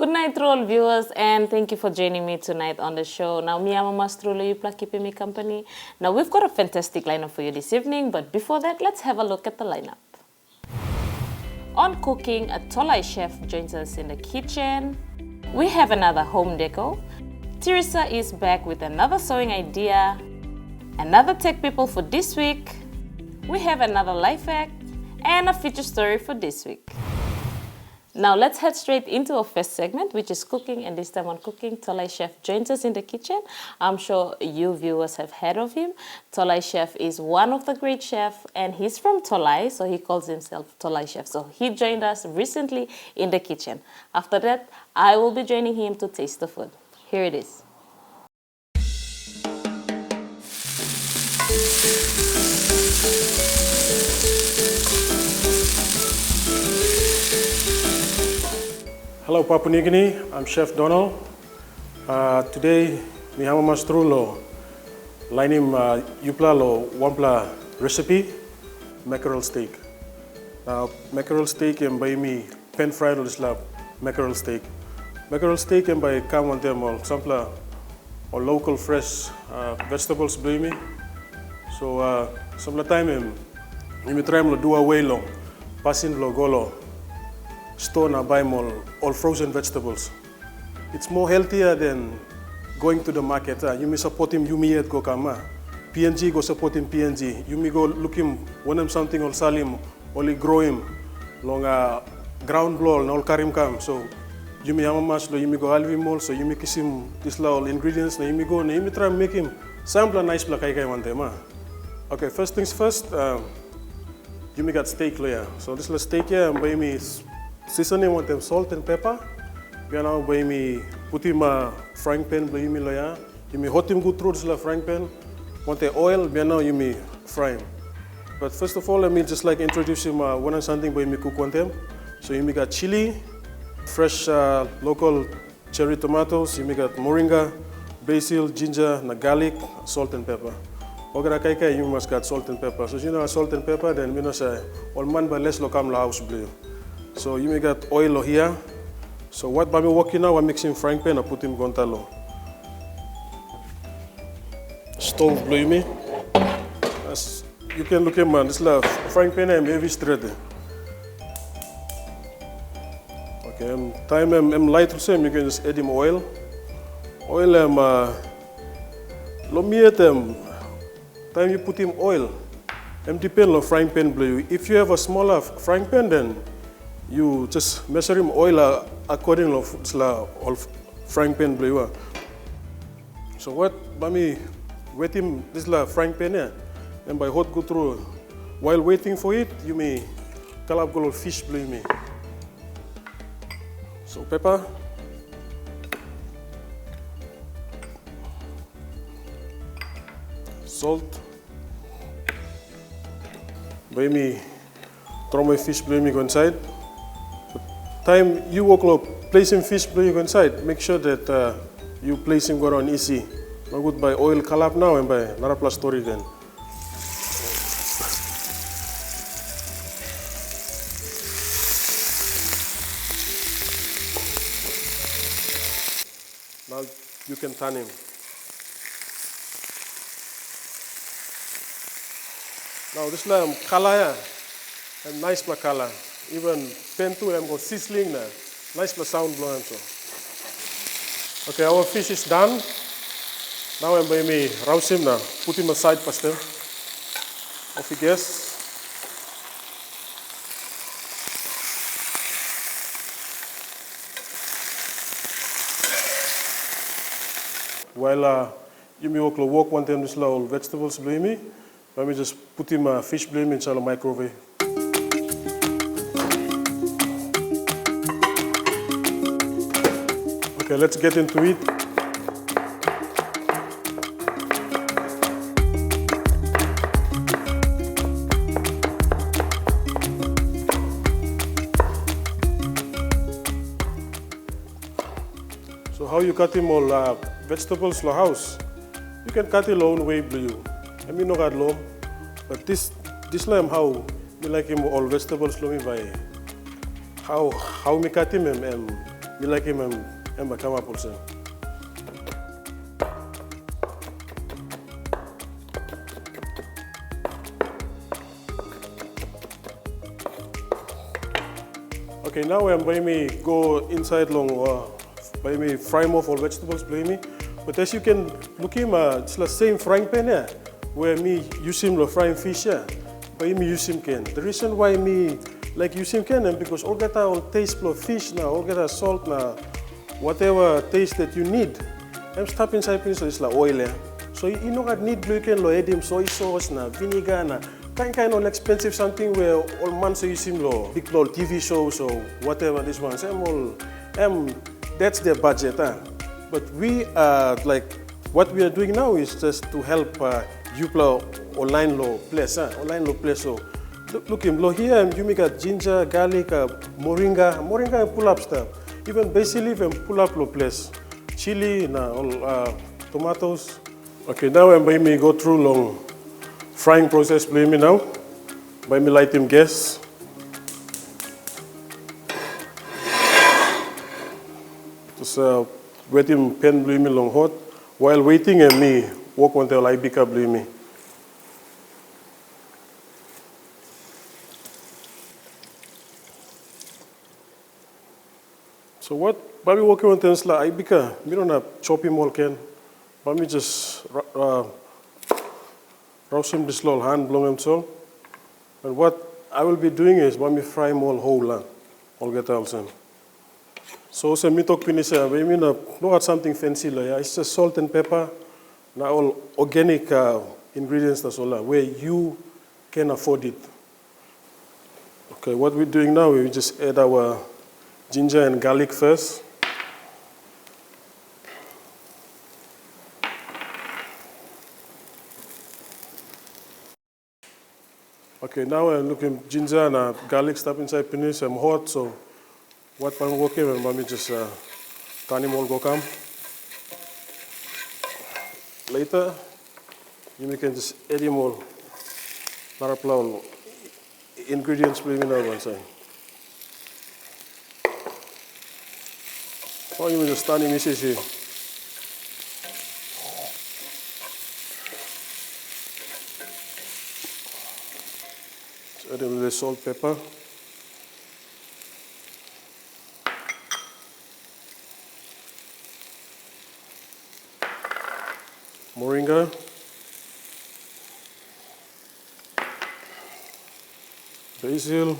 Good night to all viewers, and thank you for joining me tonight on the show. Now, me, I'm Mastrulo, you keeping me company. Now, we've got a fantastic lineup for you this evening, but before that, let's have a look at the lineup. On cooking, a Tolai Chef joins us in the kitchen. We have another home deco. Theresa is back with another sewing idea. Another tech people for this week. We have another life hack and a feature story for this week. Now let's head straight into our first segment, which is cooking, and this time on cooking, Tolai Chef joins us in the kitchen. I'm sure you viewers have heard of him. Tolai Chef is one of the great chefs, and he's from Tolai, so he calls himself Tolai Chef. So he joined us recently in the kitchen. After that, I will be joining him to taste the food. Here it is. Hello Papua New Guinea, I'm Chef Donald. Today, mi hama mastrulo lainim yupla lo wampla recipe, mackerel steak. Now, mackerel steak em by me pan fried isla mackerel steak. Mackerel steak em by come on them all sampla or local fresh vegetables by me. So sampla time em try lo do away long, passing lo golo. Store and buy all frozen vegetables. It's more healthier than going to the market. You may support him, you may yet go kama. PNG go support him PNG. You may go look him, want him something or sell him, only grow him long ground blow, and all carry come. So you may have a match, you may go halve him all, so you may kiss him this all ingredients, you may go, you may try and make him sample a nice black I want them. Okay, first things first, you may got steak layer. So this little steak here, and buy me seasoning with them salt and pepper. You know, by me put him a frying pan, by me loya. You may hot him good through this frying pan. Want the oil, by now you may fry him. But first of all, let me just like introduce him one something by me cook one them. So you may got chili, fresh local cherry tomatoes. You may got moringa, basil, ginger, and garlic, salt and pepper. Ogara kaika, you must got salt and pepper. So you know salt and pepper, then you know say all man by less lokam la house blue. So you may get oil here. So what I'm working now, I mix him frying pan, I put him gontalo. Stove blue me. As you can look at man, this is frying pan I'm heavy straight. Okay, time I'm light to same, you can just add him oil. Oil lo me time you put him oil. Depend on frying pan blue. If you have a smaller frying pan, then you just measure him oil according to all frying pan blue. So what Bami wet him this frying pan here, and by hot go through. While waiting for it, you may call up go fish blue me. So pepper, salt, by me throw my fish blue me go inside. Time you walk low, place him fish blue go inside. Make sure that you place him go on easy. Not good by oil calap now and by another plus story then. Now you can turn him. Now this lamb color and nice black color. Even pen too, I'm going sizzling now. Nice sound blowing so. Okay, our fish is done. Now I'm going to rouse him now. Put him aside first. Off the gas. While you may walk one time this little vegetables blame me, let me just put him a fish blame inside the microwave. Okay, let's get into it. So how you cut him all vegetables la house? You can cut it own way blue. I mean no got low, but this lamb how me like him all vegetables lo me by how me cut him me like him and come up also. Okay, now I'm going to go inside long, by me fry more for vegetables, by me. But as you can look him, it's the same frying pan here, where me use him the frying fish here, by me use him can. The reason why me like use him can, because all get all taste of fish now, all get salt now, whatever taste that you need. I'm stuff inside so it's like oil here. So you know what need blue can lo add him soy sauce na vinegar na. Kind of expensive something where all man so you seem low, big low TV shows or whatever this one. That's their budget. But we are like, what we are doing now is just to help Yupla online law place. So look him low here, you make a ginger, garlic, moringa and pull up stuff. Even basil leaf and pull up low place. Chili, tomatoes. Okay, now I'm going to go through long frying process, blame me now. By me light him gas. Just wet him pan blame me long hot. While waiting and me walk until I pick up blame me. So what Bobby walking on things like I become we don't have chop him all can. But me just roast him this little hand blow him so. And what I will be doing is when me fry him all whole all get also. So me talk finish we mean not something fancy like it's just salt and pepper, now all organic ingredients that's all where you can afford it. Okay, what we're doing now, we just add our ginger and garlic first. Okay, now I'm looking ginger and garlic stuff inside finish. I'm hot, so what I'm working with, mommy just turn him all go come. Later, you can just add him all. Narapla ingredients bring in one side. Or you just turn him here. Add a little salt, pepper. Moringa. Basil.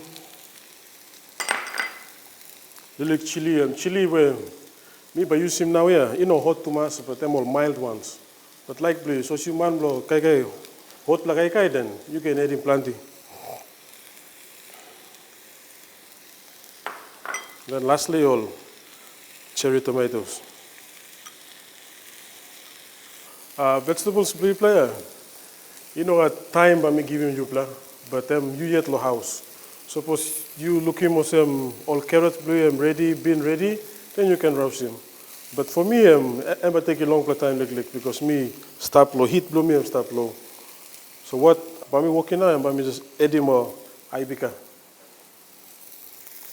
Little chili and chili where me by use him now here. You know hot tomatoes, but them all mild ones. But like blue, so you man blow kai hot like kai then you can add in plenty. Then lastly, all cherry tomatoes. Vegetables player. You know at time I may give him you plan, but you yet lo house. Suppose you look him some all carrot blue ready, bean ready, then you can roast him. But for me, I take a long time like because me stop low, heat blow me stop low. So what by me walking now, by me just add him more ibika.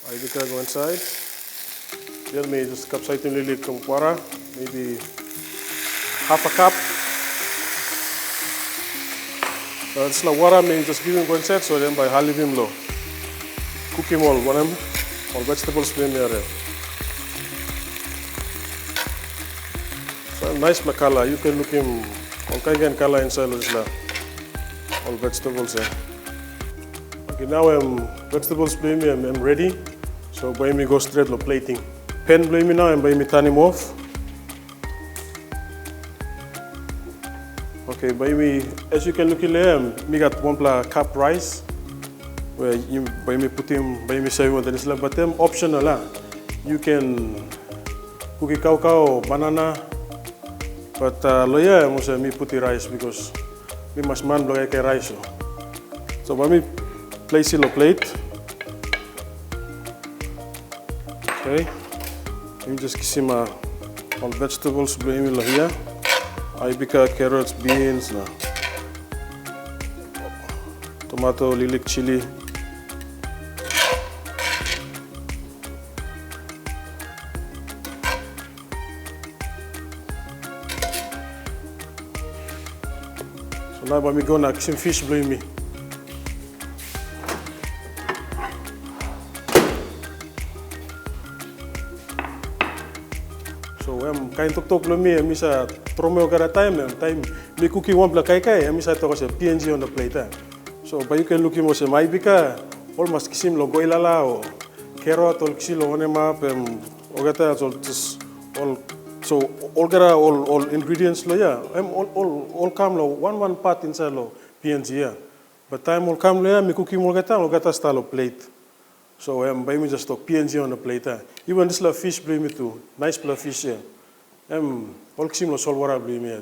Ibika go inside. Then me just capsize him little water, maybe half a cup. It's like water, me just give him go inside, so then by leave him low. Cook him all vegetables plain there. So nice color, you can look him all kind of color inside all vegetables there. Okay, now vegetables plain me, I'm ready. So by me go straight to plating. Pan blame me now and by me turn him off. Okay, by me, as you can look here, me got 1 cup rice. Where you by me put him, by me say what is but them optional. You can cook it cow banana. But loya must me put the rice because me must man blow rice. So by me place it on plate. Okay. You just see my all vegetables blame here. Ibika, carrots, beans, tomato, lilac, chili. So now I'm gonna some fish blue me. So kain tok lo me sa tromeo kada time me cooking one kai sa to se PNG on the plate. So but you can look mo se mai bika almost kisim lo goilala o carrot or kisilo one map ogata so all ingredients lo ya all come lo one part inside lo PNG ya. But time all come lo ya me cooking mo gata style plate. So by me just talk PNG on the plate. Even this little fish bring me too. Nice little fish here. All kisim lo solwara bring me.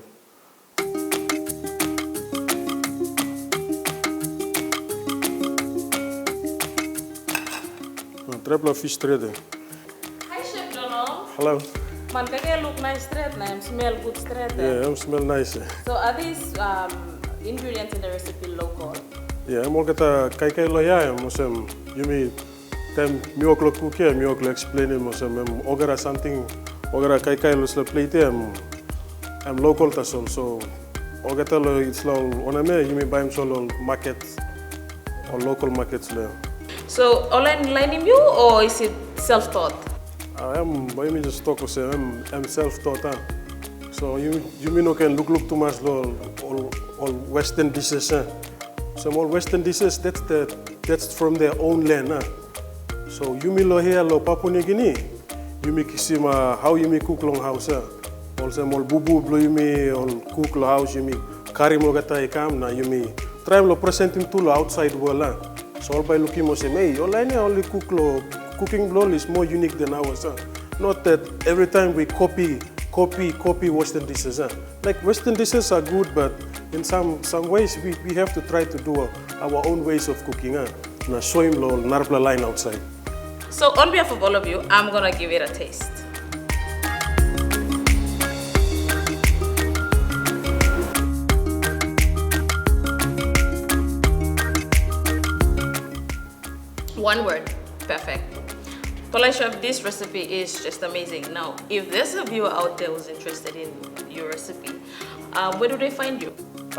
Triple fish trade. Hi Chef Donald. Hello. Man, kaya look nice straight na, smell good straight. Yeah, smell nice. So are these ingredients in the recipe local? Yeah, I'm all gonna kai lo ya, mosem yumi time mi oklo cook here, mi oklo explain it mosem ogara something ogara kai lo sla plate I'm local tasol so ogata lo it's lo oname yumi buy solo market or local markets there. So online learning you or is it self-taught? I'm by me just talk say I'm self-taught. So you mean no can look too much all Western dishes. Some all Western dishes that's from their own land. So you mean lo here lo Papua New Guinea. You make kisima how you make cook long house. Also all bubu blow you me all cook lo house you me carry mo gata ikam na you me try lo presenting to lo outside world. So all by looking mo say, hey, only cooking blow is more unique than ours. Not that every time we copy Western dishes. Like Western dishes are good, but in some ways we have to try to do our own ways of cooking. Na show him lo narpla line outside. So on behalf of all of you, I'm gonna give it a taste. One word, perfect. Tolai Chef, this recipe is just amazing. Now, if there's a viewer out there who's interested in your recipe, where do they find you?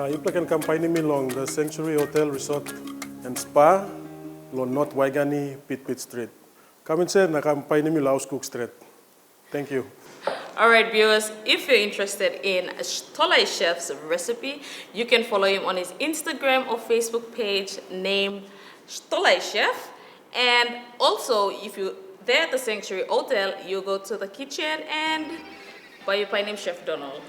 You can come find me along the Sanctuary Hotel, Resort and Spa, along North Waigani, Pit Street. Come inside and come find me Haus Cook Street. Thank you. All right, viewers, if you're interested in Tolai Chef's recipe, you can follow him on his Instagram or Facebook page named Tolai Chef. And also, if you're there at the Sanctuary Hotel, you go to the kitchen and buy your pie name Chef Donald.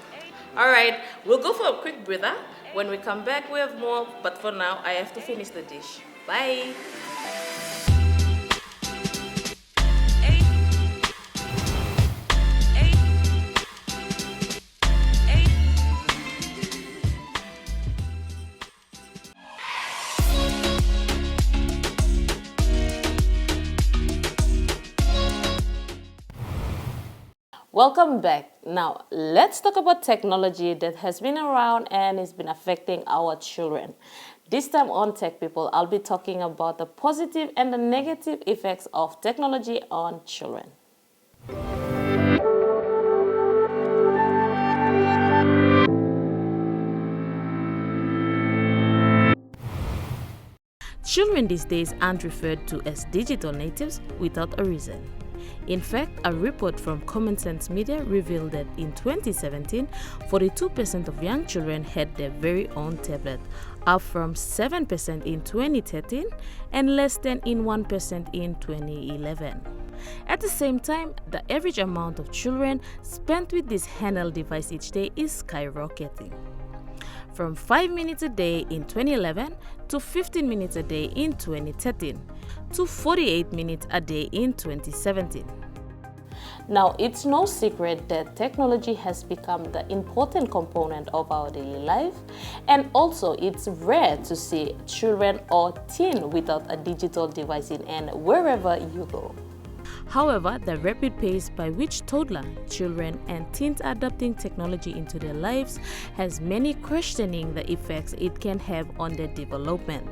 All right, we'll go for a quick breather. When we come back, we have more. But for now, I have to finish the dish. Bye. Welcome back. Now, let's talk about technology that has been around and has been affecting our children. This time on Tech People, I'll be talking about the positive and the negative effects of technology on children. Children these days aren't referred to as digital natives without a reason. In fact, a report from Common Sense Media revealed that in 2017, 42% of young children had their very own tablet, up from 7% in 2013 and less than 1% in 2011. At the same time, the average amount of children spent with this handheld device each day is skyrocketing. From 5 minutes a day in 2011 to 15 minutes a day in 2013 to 48 minutes a day in 2017. Now, it's no secret that technology has become the important component of our daily life, and also it's rare to see children or teen without a digital device in hand wherever you go. However, the rapid pace by which toddler, children, and teens are adopting technology into their lives has many questioning the effects it can have on their development.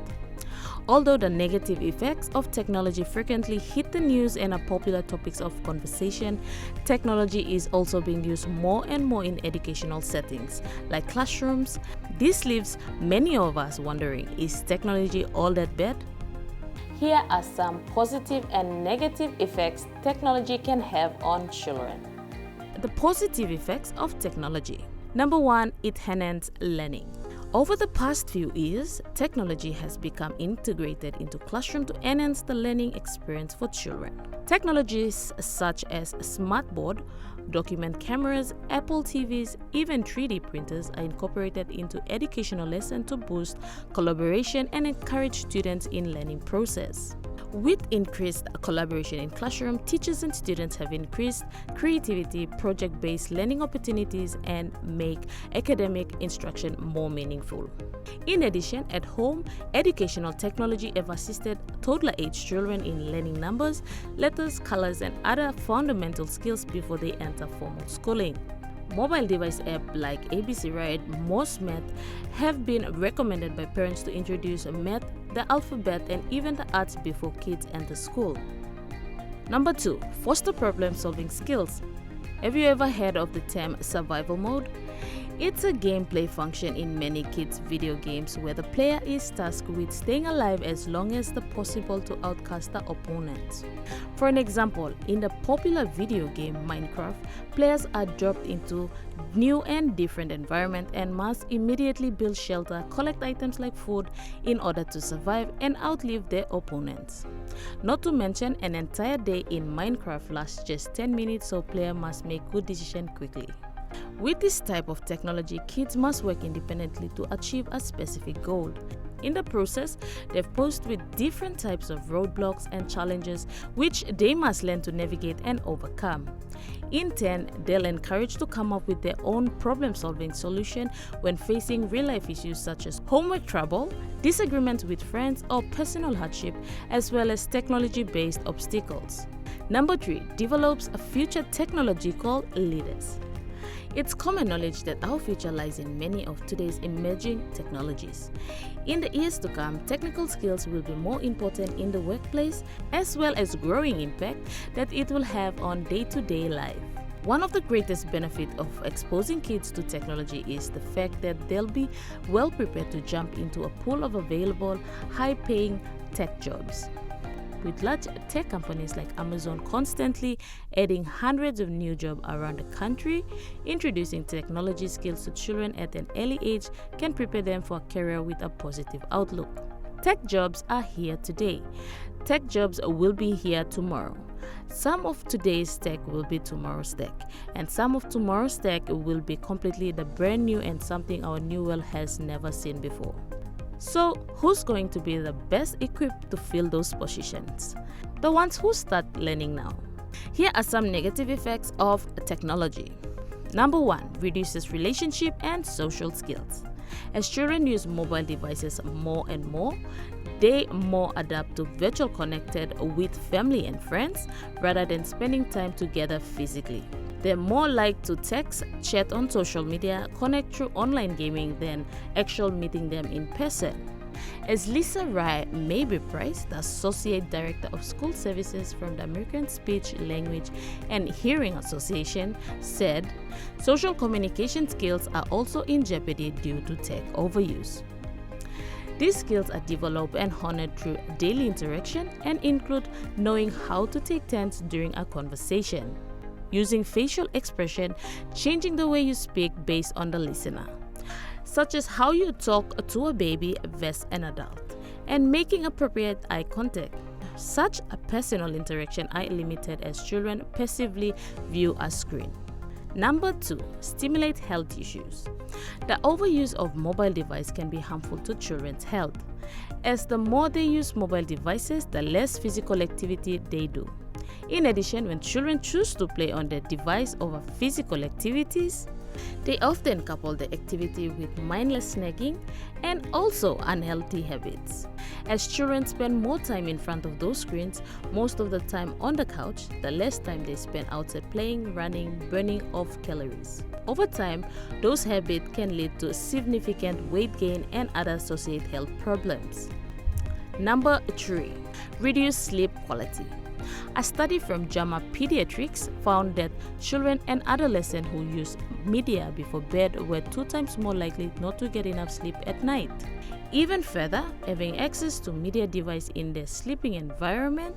Although the negative effects of technology frequently hit the news and are popular topics of conversation, technology is also being used more and more in educational settings, like classrooms. This leaves many of us wondering, is technology all that bad? Here are some positive and negative effects technology can have on children. The positive effects of technology. Number 1, it enhances learning. Over the past few years, technology has become integrated into classroom to enhance the learning experience for children. Technologies such as smartboard, document cameras, Apple TVs, even 3D printers are incorporated into educational lessons to boost collaboration and encourage students in learning process. With increased collaboration in classroom, teachers and students have increased creativity, project-based learning opportunities, and make academic instruction more meaningful. In addition, at home, educational technology have assisted toddler-age children in learning numbers, letters, colors, and other fundamental skills before they enter formal schooling. Mobile device apps like ABC Ride, Most Math have been recommended by parents to introduce math, the alphabet, and even the arts before kids enter school. Number 2, foster problem-solving skills. Have you ever heard of the term survival mode? It's a gameplay function in many kids' video games where the player is tasked with staying alive as long as possible to outcast the opponents. For an example, in the popular video game Minecraft, players are dropped into new and different environment and must immediately build shelter, collect items like food in order to survive and outlive their opponents. Not to mention, an entire day in Minecraft lasts just 10 minutes, so player must make good decisions quickly. With this type of technology, kids must work independently to achieve a specific goal. In the process, they're posed with different types of roadblocks and challenges which they must learn to navigate and overcome. In turn, they'll encourage to come up with their own problem-solving solution when facing real-life issues such as homework trouble, disagreements with friends, or personal hardship, as well as technology-based obstacles. Number 3, develops a future technological leaders. It's common knowledge that our future lies in many of today's emerging technologies. In the years to come, technical skills will be more important in the workplace, as well as growing impact that it will have on day-to-day life. One of the greatest benefits of exposing kids to technology is the fact that they'll be well prepared to jump into a pool of available, high-paying tech jobs. With large tech companies like Amazon constantly adding hundreds of new jobs around the country, introducing technology skills to children at an early age can prepare them for a career with a positive outlook. Tech jobs are here today. Tech jobs will be here tomorrow. Some of today's tech will be tomorrow's tech, and some of tomorrow's tech will be completely the brand new and something our new world has never seen before. So, who's going to be the best equipped to fill those positions? The ones who start learning now. Here are some negative effects of technology. Number 1, reduces relationship and social skills. As children use mobile devices more and more, they more adapt to virtual connected with family and friends rather than spending time together physically. They're more likely to text, chat on social media, connect through online gaming than actual meeting them in person. As Lisa Rai Mabry Price, the Associate Director of School Services from the American Speech, Language and Hearing Association, said, social communication skills are also in jeopardy due to tech overuse. These skills are developed and honored through daily interaction and include knowing how to take turns during a conversation, using facial expression, changing the way you speak based on the listener, such as how you talk to a baby versus an adult, and making appropriate eye contact. Such a personal interaction are limited as children passively view a screen. Number 2, stimulate health issues. The overuse of mobile device can be harmful to children's health, as the more they use mobile devices, the less physical activity they do. In addition, when children choose to play on their device over physical activities, they often couple the activity with mindless snacking and also unhealthy habits. As children spend more time in front of those screens, most of the time on the couch, the less time they spend outside playing, running, burning off calories. Over time, those habits can lead to significant weight gain and other associated health problems. Number 3. Reduce sleep quality. A study from JAMA Pediatrics found that children and adolescents who use media before bed were 2 times more likely not to get enough sleep at night. Even further, having access to media device in their sleeping environment,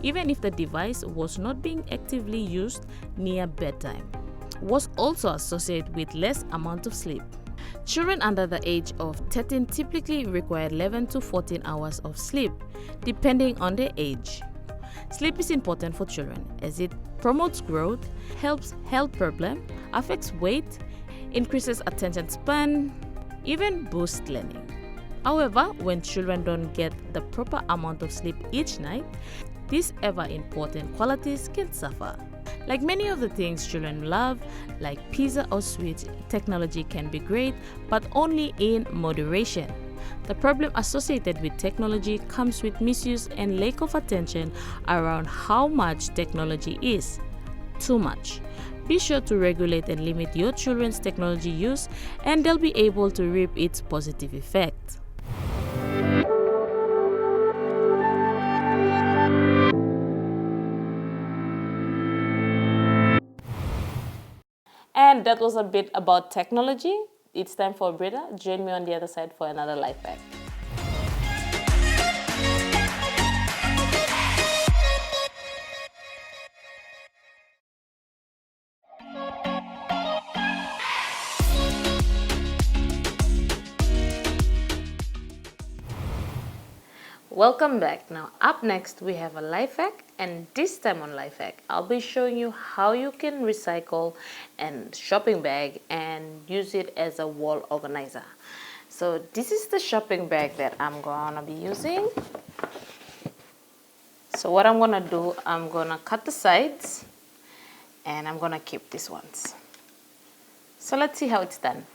even if the device was not being actively used near bedtime, was also associated with less amount of sleep. Children under the age of 13 typically require 11 to 14 hours of sleep, depending on their age. Sleep is important for children as it promotes growth, helps health problems, affects weight, increases attention span, even boosts learning. However, when children don't get the proper amount of sleep each night, these ever important qualities can suffer. Like many of the things children love, like pizza or sweets, technology can be great, but only in moderation. The problem associated with technology comes with misuse and lack of attention around how much technology is. Too much. Be sure to regulate and limit your children's technology use, and they'll be able to reap its positive effect. And that was a bit about technology. It's time for a breather. Join me on the other side for another life hack. Welcome back. Now up next we have a life hack, and this time on life hack I'll be showing you how you can recycle a shopping bag and use it as a wall organizer. So this is the shopping bag that I'm gonna be using. So what I'm gonna do, I'm gonna cut the sides and I'm gonna keep these ones. So let's see how it's done.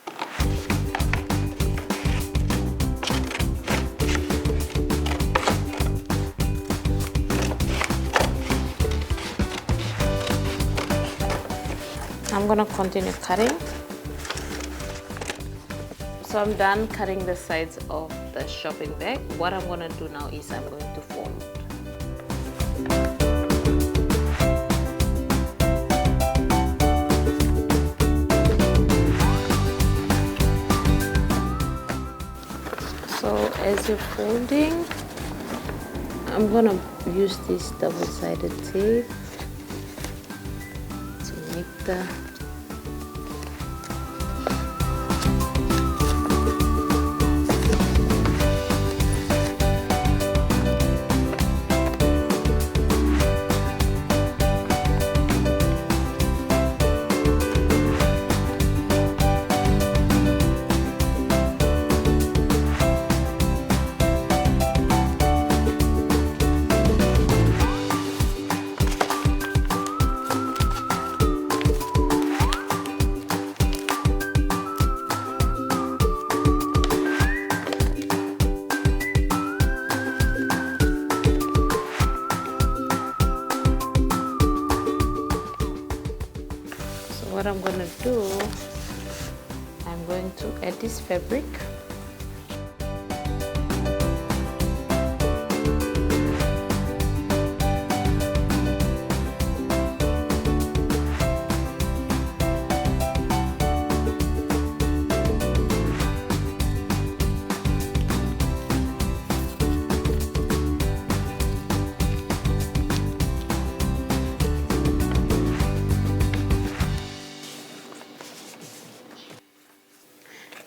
I'm gonna continue cutting. So I'm done cutting the sides of the shopping bag. What I'm gonna do now is I'm going to fold. So as you're folding, I'm gonna use this double-sided tape to make the what I'm going to do, I'm going to add this fabric.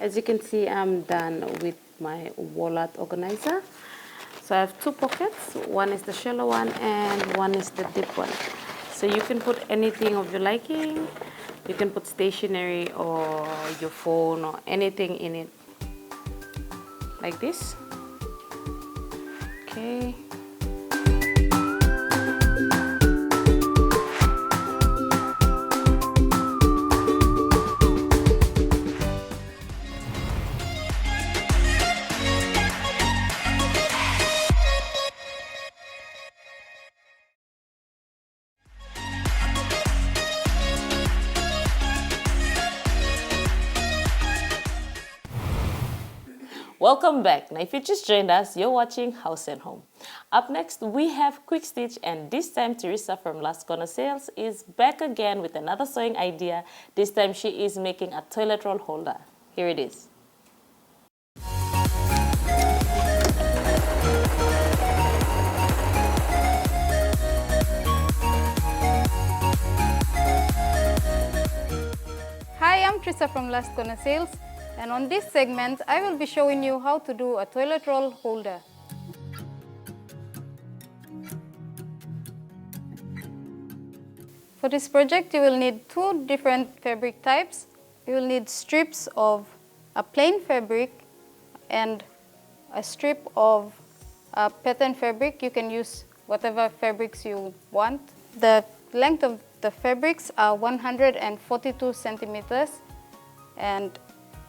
As you can see, I'm done with my wallet organizer. So I have 2 pockets. One is the shallow one and one is the deep one. So you can put anything of your liking. You can put stationery or your phone or anything in it. Like this. Okay. Welcome back. Now if you just joined us, you're watching House and Home. Up next, we have Quick Stitch, and this time Theresa from Las Kona Sales is back again with another sewing idea. This time she is making a toilet roll holder. Here it is. Hi, I'm Theresa from Las Kona Sales, and on this segment I will be showing you how to do a toilet roll holder. For this project you will need two different fabric types. You will need strips of a plain fabric and a strip of a pattern fabric. You can use whatever fabrics you want. The length of the fabrics are 142 centimeters, and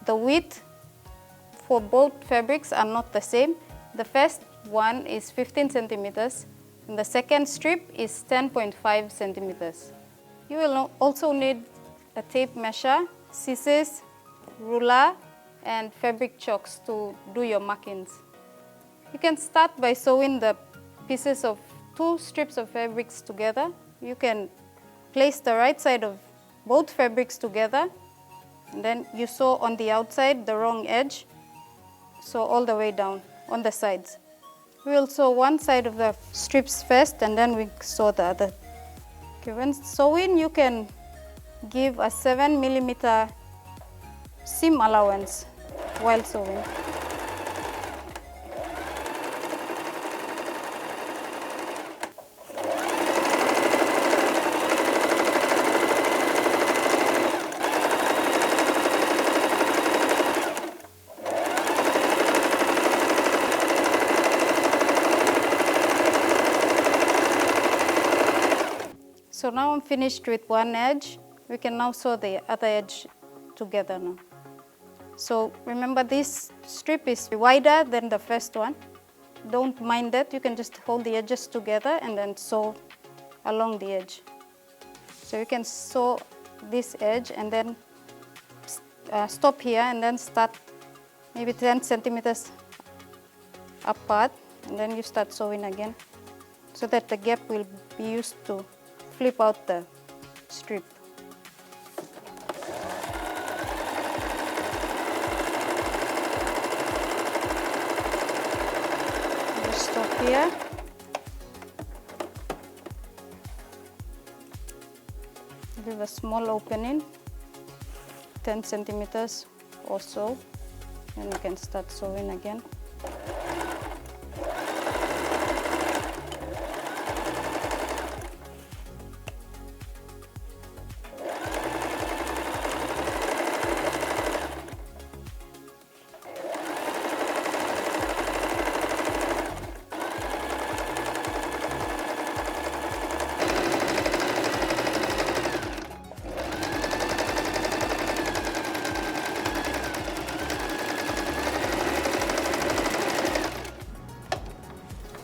the width for both fabrics are not the same. The first one is 15 centimeters and the second strip is 10.5 centimeters. You will also need a tape measure, scissors, ruler, and fabric chokes to do your markings. You can start by sewing the pieces of two strips of fabrics together. You can place the right side of both fabrics together, and then you sew on the outside the wrong edge, sew all the way down on the sides. We will sew one side of the strips first and then we sew the other. Okay, when sewing you can give a 7mm seam allowance while sewing. So now I'm finished with one edge. We can now sew the other edge together now. So remember, this strip is wider than the first one. Don't mind that. You can just hold the edges together and then sew along the edge. So you can sew this edge and then stop here and then start maybe 10 centimeters apart, and then you start sewing again so that the gap will be used to flip out the strip. Just stop here. Leave a small opening, 10 centimeters or so, and you can start sewing again.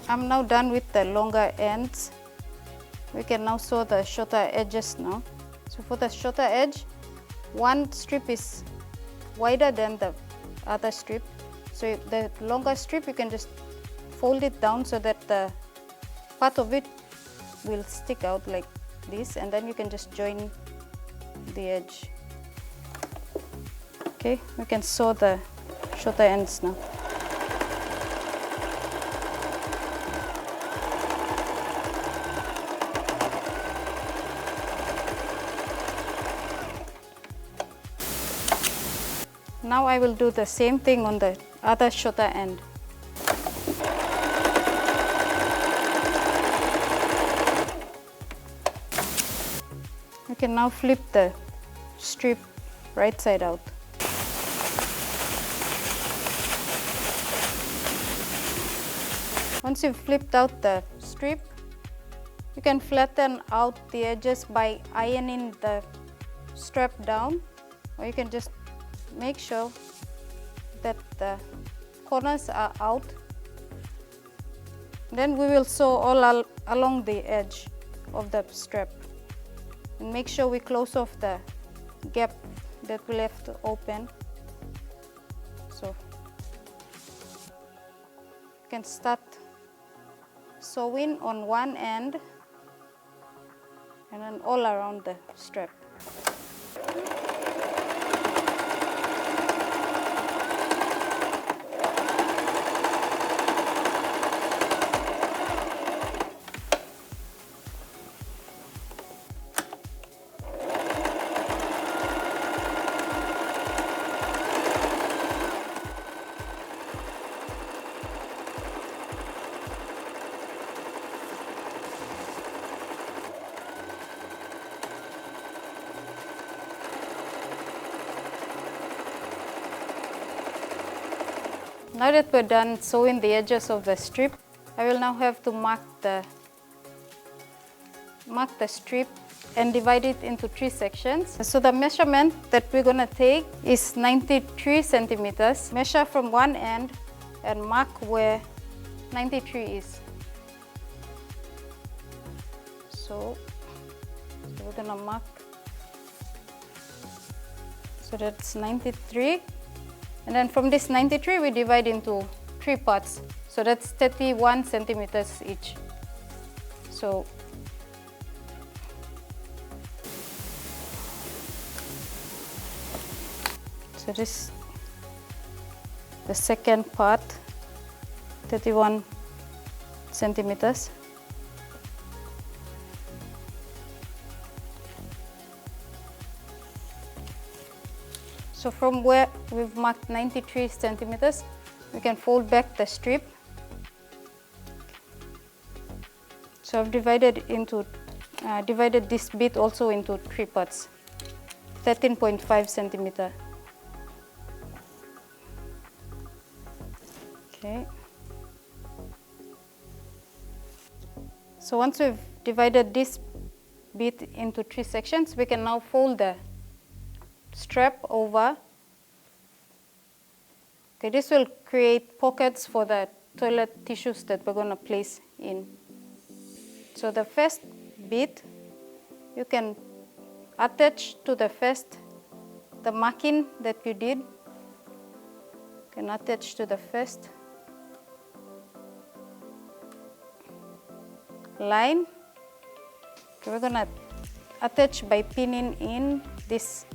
I'm now done with the longer ends. We can now sew the shorter edges now. So for the shorter edge, one strip is wider than the other strip. So the longer strip, you can just fold it down so that the part of it will stick out like this, and then you can just join the edge. Okay, we can sew the shorter ends now. Now I will do the same thing on the other shorter end. You can now flip the strip right side out. Once you've flipped out the strip, you can flatten out the edges by ironing the strap down, or you can just make sure that the corners are out. Then we will sew all along the edge of the strap. And make sure we close off the gap that we left open. So You can start sewing on one end and then all around the strap. Now that we're done sewing the edges of the strip, I will now have to mark the strip and divide it into 3 sections. So the measurement that we're going to take is 93 centimeters. Measure from one end and mark where 93 is. So we're going to mark. So that's 93. And then from this 93, we divide into 3 parts. So that's 31 centimeters each. So this, the second part, 31 centimeters. So from where we've marked 93 centimeters, we can fold back the strip. So I've divided this bit also into 3 parts, 13.5 centimeter. Okay. So once we've divided this bit into 3 sections, we can now fold the strap over. Okay, this will create pockets for the toilet tissues that we're going to place in. So the first bit, you can attach to the marking that you did. You can attach to the first line. Okay, we're going to attach by pinning in these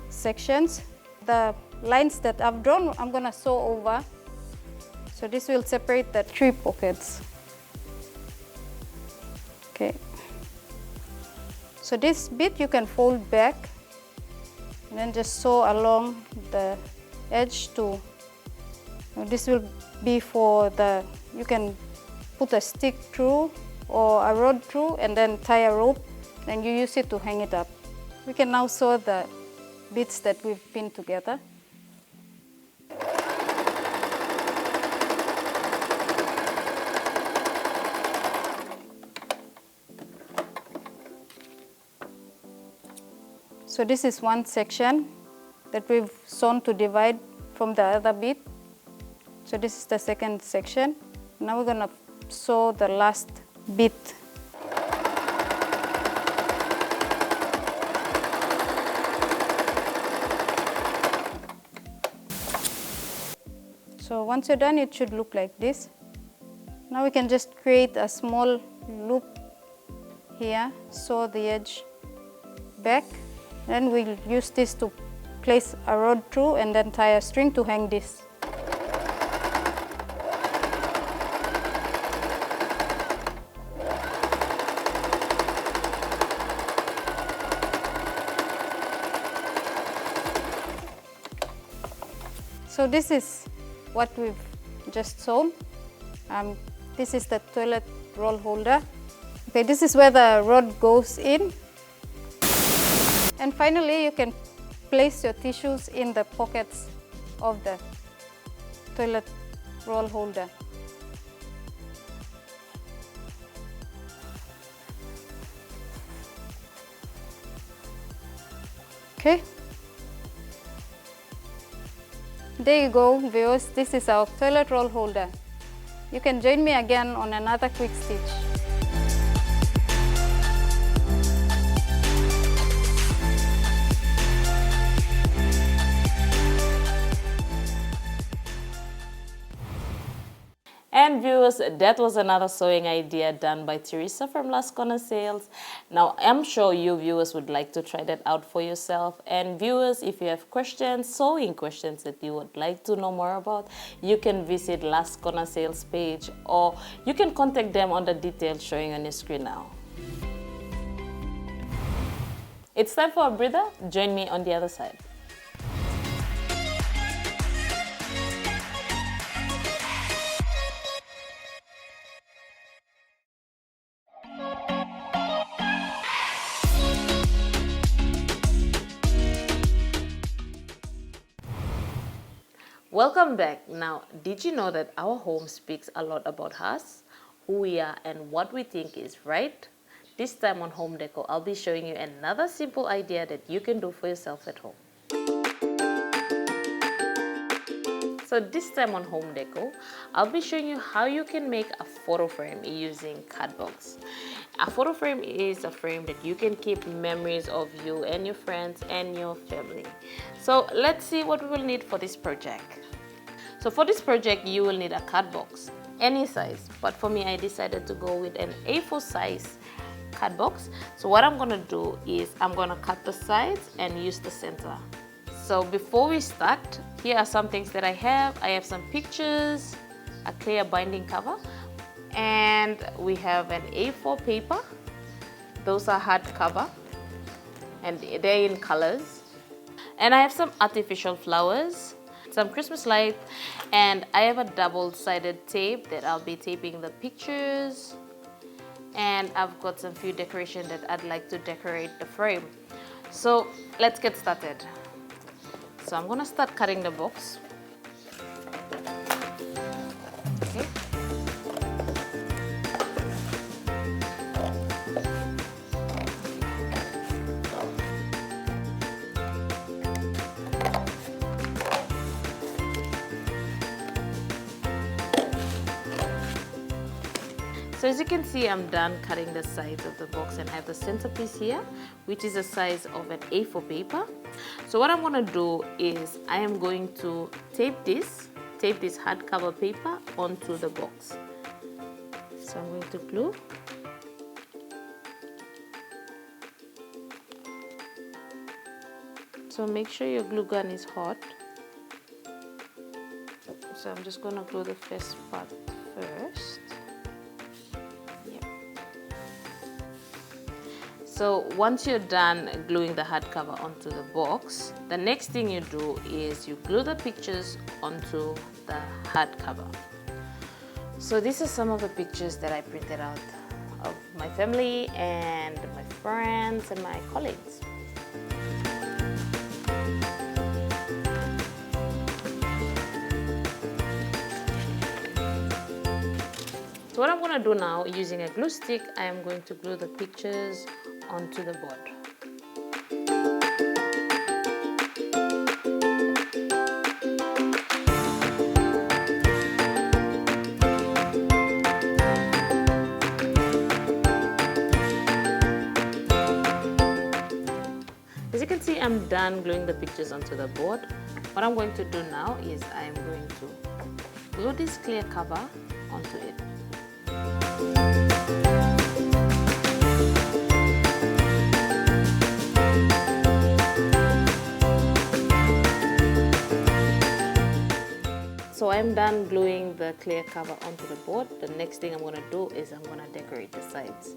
sections. The lines that I've drawn, I'm going to sew over. So this will separate the 3 pockets. Okay. So this bit you can fold back and then just sew along the edge to, this will be for the, you can put a stick through or a rod through and then tie a rope, and you use it to hang it up. We can now sew the bits that we've pinned together. So this is one section that we've sewn to divide from the other bit. So this is the second section. Now we're going to sew the last bit. So once you're done, it should look like this. Now we can just create a small loop here, sew the edge back. Then we'll use this to place a rod through and then tie a string to hang this. So this is what we've just sewn. This is the toilet roll holder. Okay, this is where the rod goes in. And finally, you can place your tissues in the pockets of the toilet roll holder. Okay. There you go, viewers. This is our toilet roll holder. You can join me again on another quick stitch. And viewers, that was another sewing idea done by Theresa from Las Kona Sales. Now, I'm sure you viewers would like to try that out for yourself. And viewers, if you have questions, sewing questions that you would like to know more about, you can visit Las Kona Sales page, or you can contact them on the details showing on your screen now. It's time for a breather. Join me on the other side. Welcome back. Now, did you know that our home speaks a lot about us, who we are, and what we think is right? This time on Home Deco, I'll be showing you another simple idea that you can do for yourself at home. So this time on Home Deco, I'll be showing you how you can make a photo frame using cardbox. A photo frame is a frame that you can keep memories of you and your friends and your family. So let's see what we will need for this project. So for this project, you will need a card box, any size. But for me, I decided to go with an A4 size card box. So what I'm gonna do is I'm gonna cut the sides and use the center. So before we start, here are some things that I have. I have some pictures, a clear binding cover, and we have an A4 paper. Those are hardcover, and they're in colors. And I have some artificial flowers, some Christmas lights, and I have a double-sided tape that I'll be taping the pictures. And I've got some few decorations that I'd like to decorate the frame. So let's get started. So I'm gonna start cutting the box. Okay. So as you can see, I'm done cutting the sides of the box, and I have the centerpiece here, which is the size of an A4 paper. So what I'm going to do is I am going to tape this hardcover paper onto the box. So I'm going to glue. So make sure your glue gun is hot. So I'm just going to glue the first part first. So once you're done gluing the hardcover onto the box, the next thing you do is you glue the pictures onto the hardcover. So these are some of the pictures that I printed out of my family and my friends and my colleagues. So what I'm going to do now, using a glue stick, I am going to glue the pictures onto the board. As you can see, I'm done gluing the pictures onto the board. What I'm going to do now is I am going to glue this clear cover onto it. So I'm done gluing the clear cover onto the board. The next thing I'm going to do is I'm going to decorate the sides.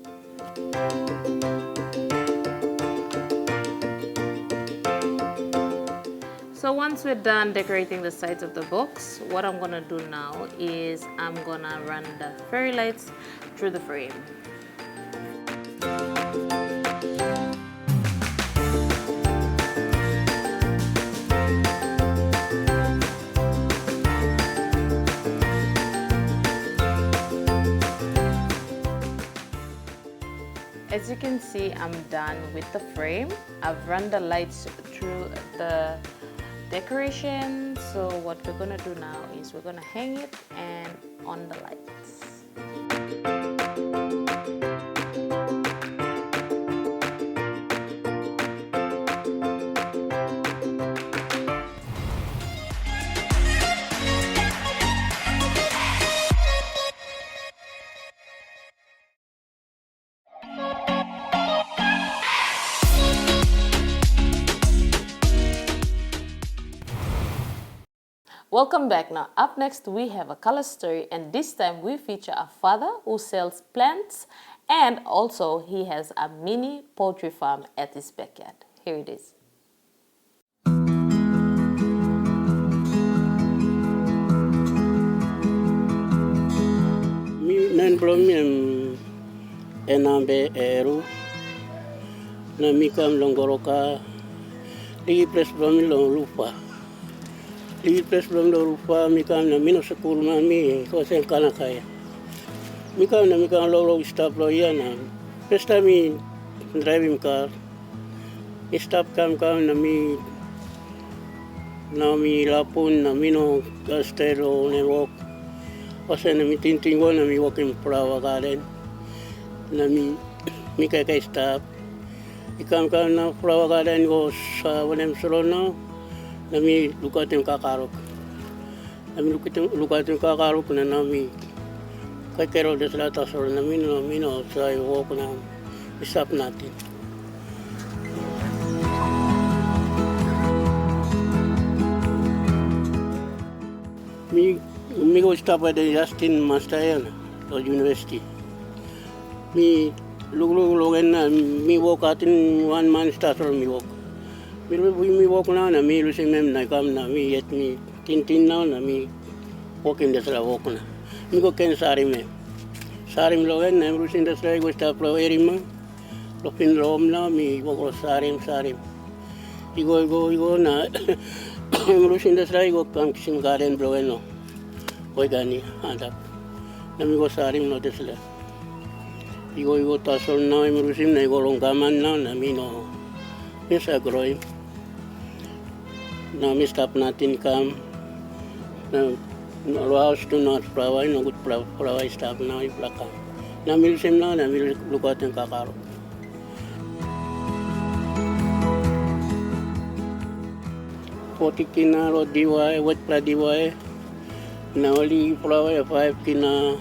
So once we're done decorating the sides of the box, what I'm going to do now is I'm going to run the fairy lights through the frame. As you can see, I'm done with the frame. I've run the lights through the decoration. So what we're gonna do now is we're gonna hang it and on the lights. Welcome back. Now, up next, we have a color story, and this time we feature a father who sells plants, and also he has a mini poultry farm at his backyard. Here it is. Nan blom enambe eru na mikam long Goroka ligi pres blom long lupa ligi pres blom long lupa mikam na mino sekul mami ko sen kana kaya mikam lo stop lo ya na pesta mi driving car stop kam na mi lapun na mino castelo ne walk Kasi na mi tintingo na mi walking flower garden na mi kaya stop. Ikam na flower garden ko sa wanem salon na mi lukatin kakarok. Na mi lukatin kakarok na mi kaya kero desla tasol na mi sa walk na stop natin. Mi go stop at the Justin Master University. Mi lug na mi walk out in 1 month start or mi walk. Mi walk na mi lusing mem na kam na mi yet mi tintin na mi walking desla walk na. Mi go ken sarim logen na mi lusing desla go stop lo erima. Lo pin rom na mi walk sarim. Igo na mi lusing desla go kam kisim garden blogen no. Hoy gani handap nami go sarim no desla igo tasol na imrusim na igo longkaman na nami no misa groy na mi stop natin kam na Haus to not praway no good praway stop na iplaka nami lusim na nami lukaten kakaro Poti kina ro diway wet pra diway na oli flower 5 kina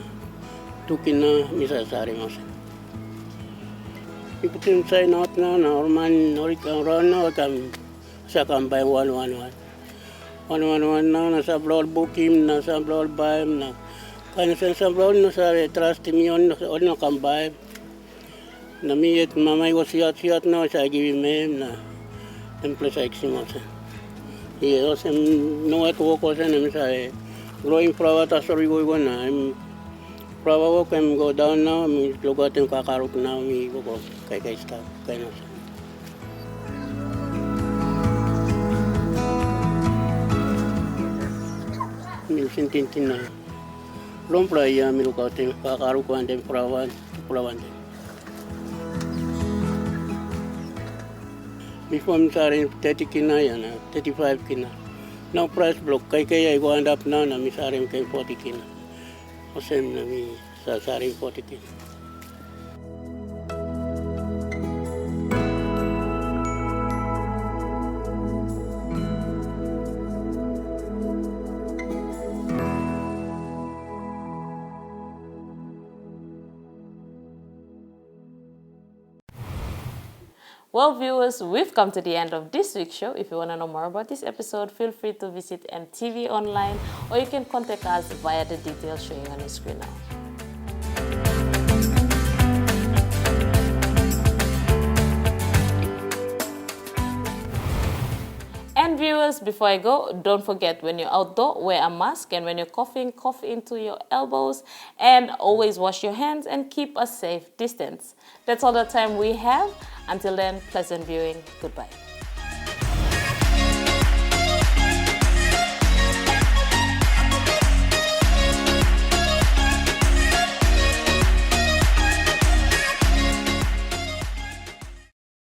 2 kina misa sari mas iputin say not na orman ori kan rona kam sa kam bay 111 na sa blol bukim na sa blol baim na kan sa blol na sa trust mion na ori na kam bay na miet mamay go siat na sa gibi mem na temple sa eximos iyo sem no at wo ko sa nem sa growing flower tasor igo na flower walk and go down now mi lugatin kakarok na mi go kay stop kay na mi sintintin na long playa mi lugatin kakarok and then flower before mi sari 30 kina yan 35 kina now price block kay I go end up na mi sarim kay 40 kina o sem na mi sa sarim 40 kina Well, viewers, we've come to the end of this week's show. If you want to know more about this episode, feel free to visit EMTV online, or you can contact us via the details showing on the screen now. And viewers, before I go, don't forget, when you're outdoor, wear a mask, and when you're coughing, cough into your elbows, and always wash your hands and keep a safe distance. That's all the time we have. Until then, pleasant viewing. Goodbye.